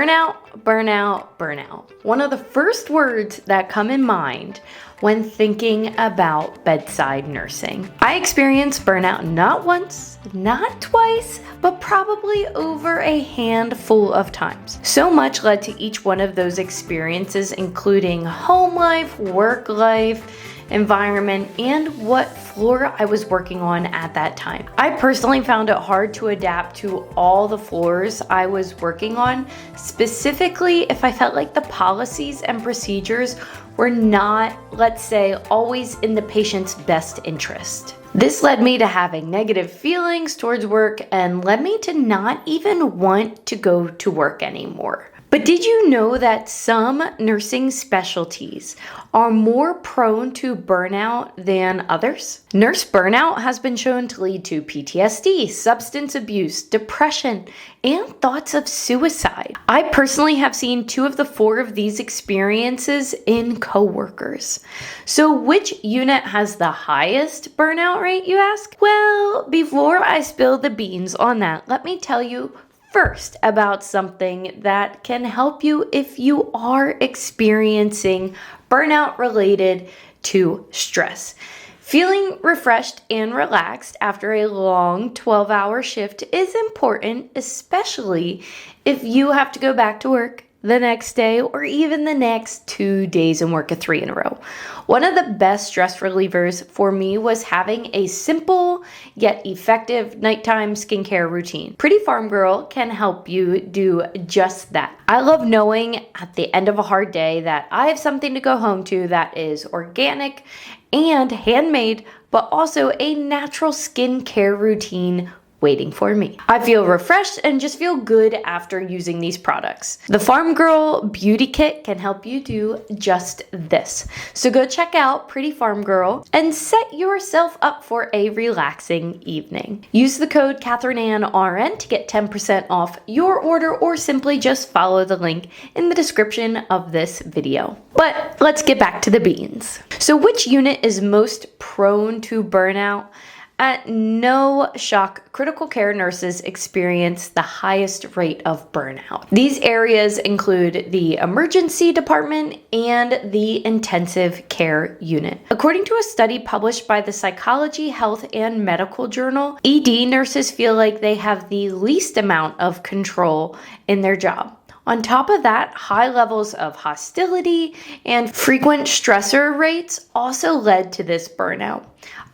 Burnout, burnout, burnout. One of the first words that come in mind when thinking about bedside nursing. I experienced burnout not once, not twice, but probably over a handful of times. So much led to each one of those experiences, including home life, work life, environment, and what floor I was working on at that time. I personally found it hard to adapt to all the floors I was working on, specifically if I felt like the policies and procedures were not, let's say, always in the patient's best interest. This led me to having negative feelings towards work and led me to not even want to go to work anymore. But did you know that some nursing specialties are more prone to burnout than others? Nurse burnout has been shown to lead to PTSD, substance abuse, depression, and thoughts of suicide. I personally have seen 2 of the 4 of these experiences in coworkers. So which unit has the highest burnout rate, you ask? Well, before I spill the beans on that, let me tell you first about something that can help you if you are experiencing burnout related to stress. Feeling refreshed and relaxed after a long 12-hour shift is important, especially if you have to go back to work the next day or even the next 2 days and work a 3 in a row. One of the best stress relievers for me was having a simple yet effective nighttime skincare routine. Pretty Farm Girl can help you do just that. I love knowing at the end of a hard day that I have something to go home to that is organic and handmade, but also a natural skincare routine waiting for me. I feel refreshed and just feel good after using these products. The Farm Girl Beauty Kit can help you do just this. So go check out Pretty Farm Girl and set yourself up for a relaxing evening. Use the code KATHERINEANNRN to get 10% off your order, or simply just follow the link in the description of this video. But let's get back to the beans. So which unit is most prone to burnout? At no shock, critical care nurses experience the highest rate of burnout. These areas include the emergency department and the intensive care unit. According to a study published by the Psychology, Health, and Medical Journal, ED nurses feel like they have the least amount of control in their job. On top of that, high levels of hostility and frequent stressor rates also led to this burnout.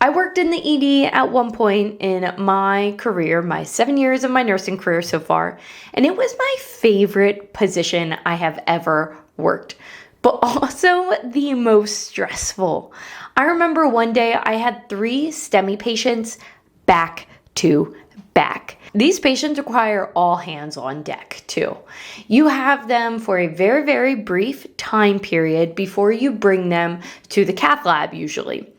I worked in the ED at one point in my career, my 7 years of my nursing career so far, and it was my favorite position I have ever worked, but also the most stressful. I remember one day I had 3 STEMI patients back to back. These patients require all hands on deck too. You have them for a very, very brief time period before you bring them to the cath lab usually.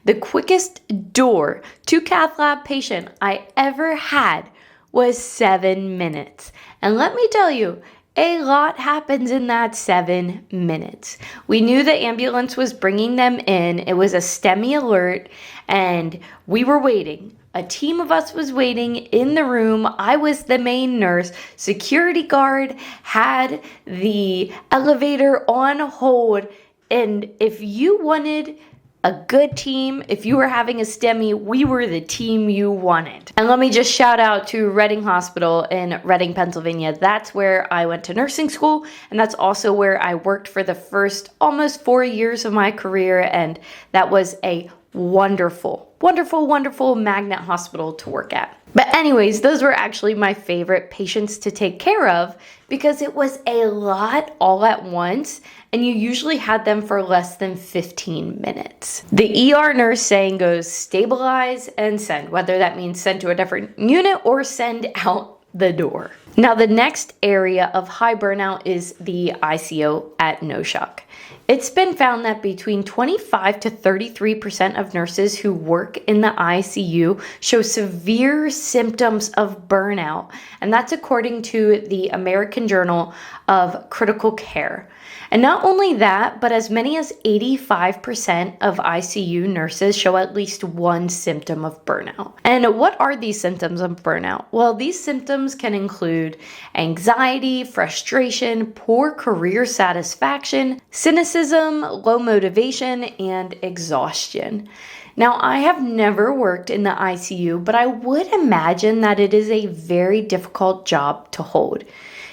The quickest door to cath lab patient I ever had was 7 minutes. And let me tell you, a lot happens in that 7 minutes. We knew the ambulance was bringing them in. It was a STEMI alert, and we were waiting. A team of us was waiting in the room. I was the main nurse. Security guard had the elevator on hold. And if you wanted a good team, if you were having a STEMI, we were the team you wanted. And let me just shout out to Reading Hospital in Reading, Pennsylvania. That's where I went to nursing school, and that's also where I worked for the first almost 4 years of my career, and that was a wonderful, wonderful, wonderful magnet hospital to work at. But anyways, those were actually my favorite patients to take care of because it was a lot all at once, and you usually had them for less than 15 minutes. The ER nurse saying goes stabilize and send, whether that means send to a different unit or send out the door. Now, the next area of high burnout is the ICU at no shock. It's been found that between 25 to 33% of nurses who work in the ICU show severe symptoms of burnout, and that's according to the American Journal of Critical Care. And not only that, but as many as 85% of ICU nurses show at least one symptom of burnout. And what are these symptoms of burnout? Well, these symptoms can include anxiety, frustration, poor career satisfaction, cynicism, low motivation, and exhaustion. Now, I have never worked in the ICU, but I would imagine that it is a very difficult job to hold.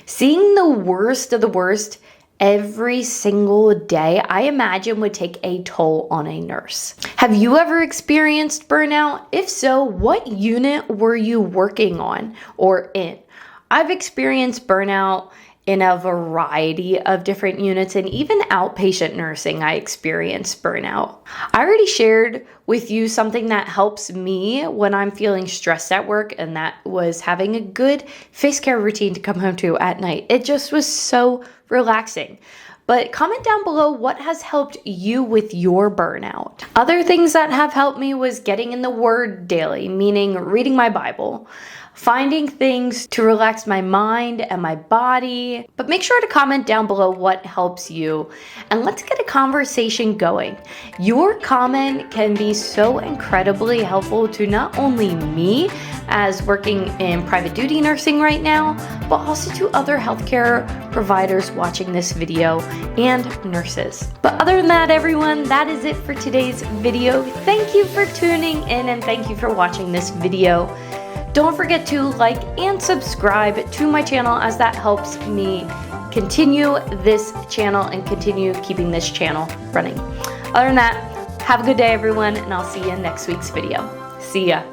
Seeing the worst of the worst every single day, I imagine would take a toll on a nurse. Have you ever experienced burnout? If so, what unit were you working on or in? I've experienced burnout in a variety of different units, and even outpatient nursing, I experienced burnout. I already shared with you something that helps me when I'm feeling stressed at work, and that was having a good face care routine to come home to at night. It just was so relaxing. But comment down below what has helped you with your burnout. Other things that have helped me was getting in the Word daily, meaning reading my Bible, finding things to relax my mind and my body. But make sure to comment down below what helps you, and let's get a conversation going. Your comment can be so incredibly helpful to not only me as working in private duty nursing right now, but also to other healthcare providers watching this video and nurses. But other than that, everyone, that is it for today's video. Thank you for tuning in, and thank you for watching this video. Don't forget to like and subscribe to my channel, as that helps me continue this channel and continue keeping this channel running. Other than that, have a good day, everyone, and I'll see you in next week's video. See ya.